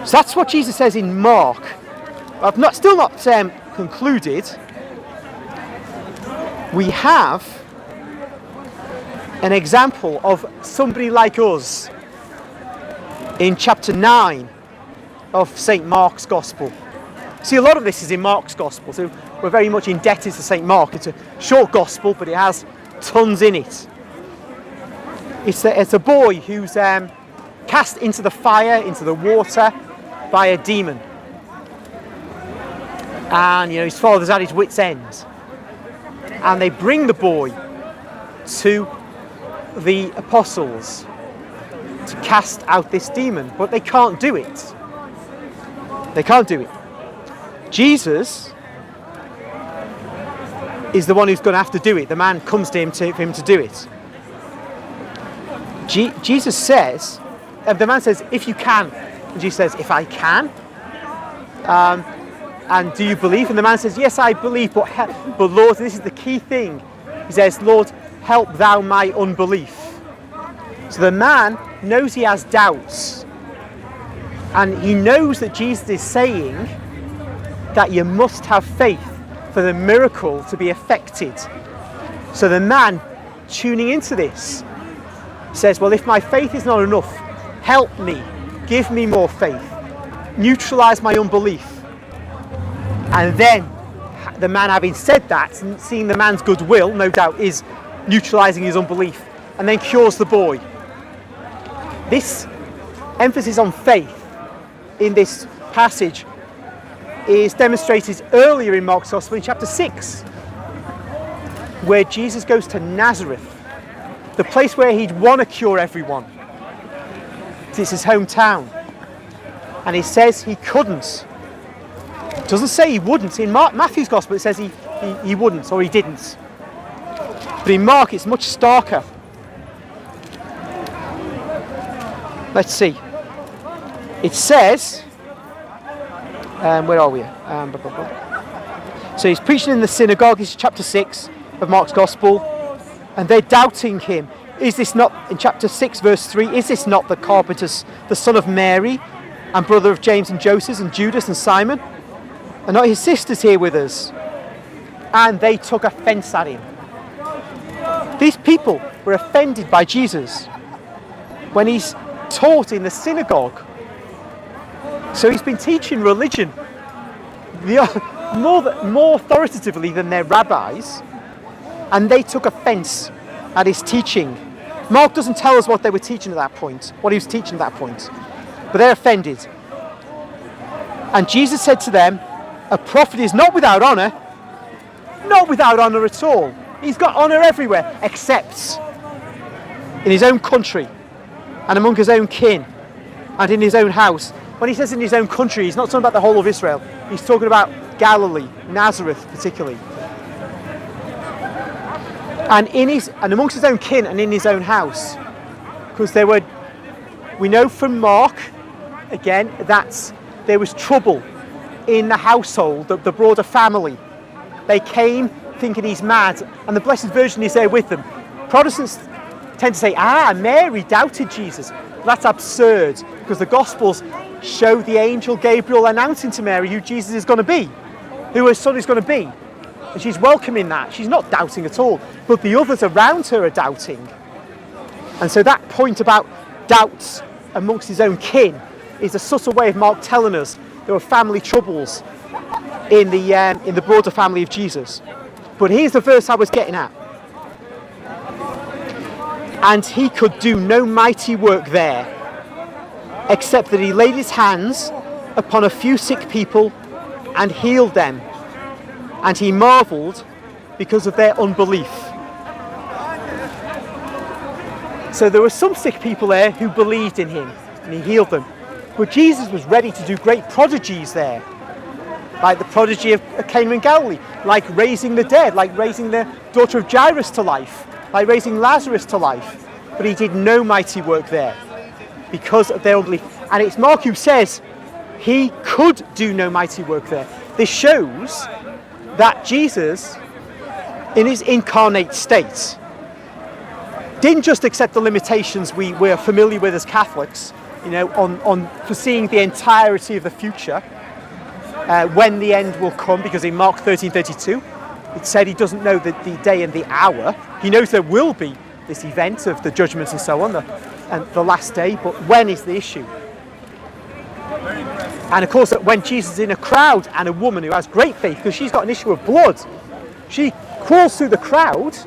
So that's what Jesus says in Mark. I've still not concluded. We have an example of somebody like us in chapter 9 of St. Mark's Gospel. See, a lot of this is in Mark's Gospel, so we're very much indebted to St. Mark. It's a short Gospel, but it has tons in it. It's a boy who's cast into the fire, into the water, by a demon. And, his father's at his wit's end. And they bring the boy to the apostles to cast out this demon, but they can't do it. Jesus is the one who's going to have to do it. The man comes to him for him to do it. Jesus says, the man says, if you can. And Jesus says, if I can. And do you believe? And the man says, yes, I believe, but Lord, this is the key thing. He says, Lord, help thou my unbelief. So the man knows he has doubts. And he knows that Jesus is saying that you must have faith for the miracle to be effected. So the man, tuning into this, says, well, if my faith is not enough, help me, give me more faith, neutralize my unbelief. And then the man, having said that, and seeing the man's goodwill, no doubt, is neutralizing his unbelief, and then cures the boy. This emphasis on faith in this passage is demonstrated earlier in Mark's Gospel in chapter 6, where Jesus goes to Nazareth, the place where he'd want to cure everyone. It's his hometown. And he says he couldn't. It doesn't say he wouldn't. In Matthew's Gospel it says he wouldn't, or he didn't. But in Mark it's much starker. Let's see. It says, where are we? So he's preaching in the synagogue. This is chapter 6 of Mark's Gospel, and they're doubting him. Is this not, in chapter 6 verse 3, is this not the carpenter, the son of Mary, and brother of James and Joseph and Judas and Simon? Are not his sisters here with us? And they took offence at him. These people were offended by Jesus when he's taught in the synagogue. So he's been teaching religion more authoritatively than their rabbis, and they took offence at his teaching. Mark doesn't tell us what they were teaching at that point, what he was teaching at that point, but they're offended. And Jesus said to them, a prophet is not without honour at all. He's got honour everywhere, except in his own country and among his own kin and in his own house. When he says in his own country, he's not talking about the whole of Israel. He's talking about Galilee, Nazareth particularly. And amongst his own kin and in his own house. Because we know from Mark, again, that there was trouble in the household, the broader family. They came thinking he's mad, and the Blessed Virgin is there with them. Protestants tend to say, Mary doubted Jesus. That's absurd, because the Gospels show the angel Gabriel announcing to Mary who Jesus is going to be, who her son is going to be. And she's welcoming that. She's not doubting at all. But the others around her are doubting. And so that point about doubts amongst his own kin is a subtle way of Mark telling us there were family troubles in the broader family of Jesus. But here's the verse I was getting at. And he could do no mighty work there, except that he laid his hands upon a few sick people and healed them. And he marvelled because of their unbelief. So there were some sick people there who believed in him, and he healed them. But Jesus was ready to do great prodigies there, like the prodigy of Cana in Galilee, like raising the dead, like raising the daughter of Jairus to life, like raising Lazarus to life. But he did no mighty work there because of their unbelief. And it's Mark who says he could do no mighty work there. This shows that Jesus, in his incarnate state, didn't just accept the limitations we're familiar with as Catholics, on foreseeing the entirety of the future, when the end will come, because in Mark 13:32, it said he doesn't know the day and the hour. He knows there will be this event of the judgment and so on, and the last day, but when is the issue? And of course, when Jesus is in a crowd and a woman who has great faith, because she's got an issue of blood, she crawls through the crowd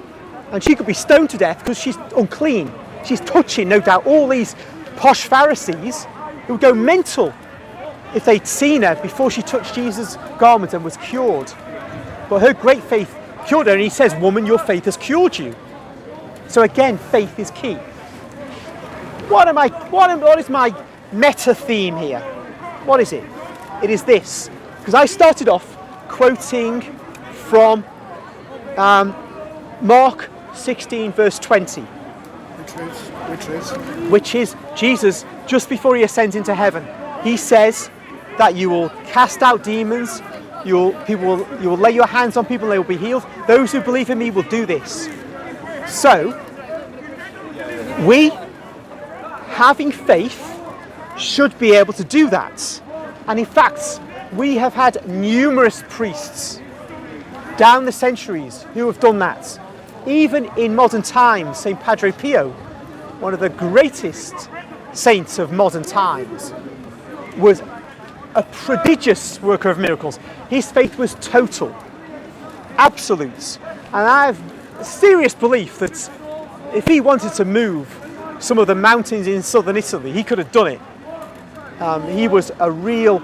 and she could be stoned to death because she's unclean. She's touching, no doubt, all these posh Pharisees who would go mental if they'd seen her before she touched Jesus' garment and was cured. But her great faith cured her, and he says, "Woman, your faith has cured you." So again, faith is key. What is my meta theme here? What is it? It is this, because I started off quoting from Mark 16 verse 20. Which is Jesus, just before he ascends into heaven. He says that you will cast out demons, you will lay your hands on people and they will be healed. Those who believe in me will do this. So, we, having faith, should be able to do that. And in fact, we have had numerous priests down the centuries who have done that. Even in modern times, St. Padre Pio, one of the greatest saints of modern times, was a prodigious worker of miracles. His faith was total, absolute. And I have a serious belief that if he wanted to move some of the mountains in southern Italy, he could have done it. He was a real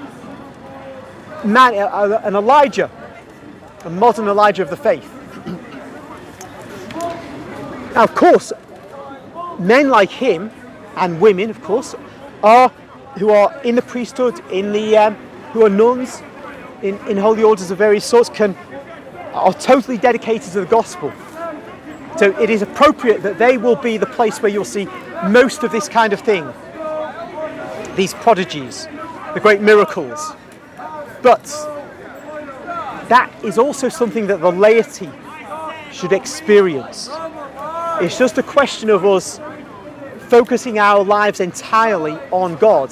man, an Elijah, a modern Elijah of the faith. Now, of course, men like him, and women, of course, who are in the priesthood, who are nuns, in holy orders of various sorts, are totally dedicated to the gospel. So it is appropriate that they will be the place where you'll see most of this kind of thing, these prodigies, the great miracles. But that is also something that the laity should experience. It's just a question of us focusing our lives entirely on God